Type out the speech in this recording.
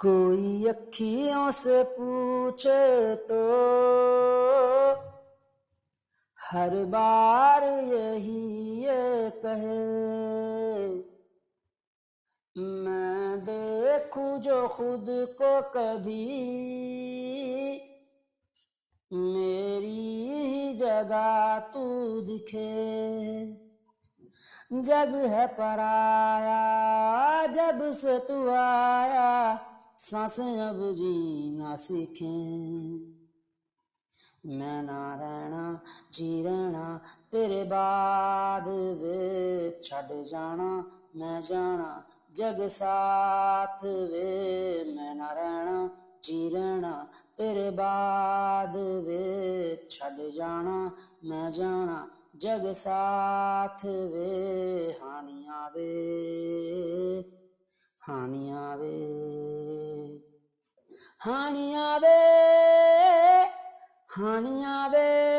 कोई अखियों से पूछे तो हर बार यही ये कहे, मैं देखूं जो खुद को कभी मेरी ही जगह तू दिखे। जग है पराया जब से तू आया, सांसें अब जीना सीखें। मैं ना रहना जी रहना तेरे बाद वे, छड़ जाना मैं जाना जग साथ वे। मैं ना रहना जी रहना तेरे बाद वे, छड़ जाना मैं जाना जग साथ वे। हानियां वे हानियां वे हानियां वे हानियां वे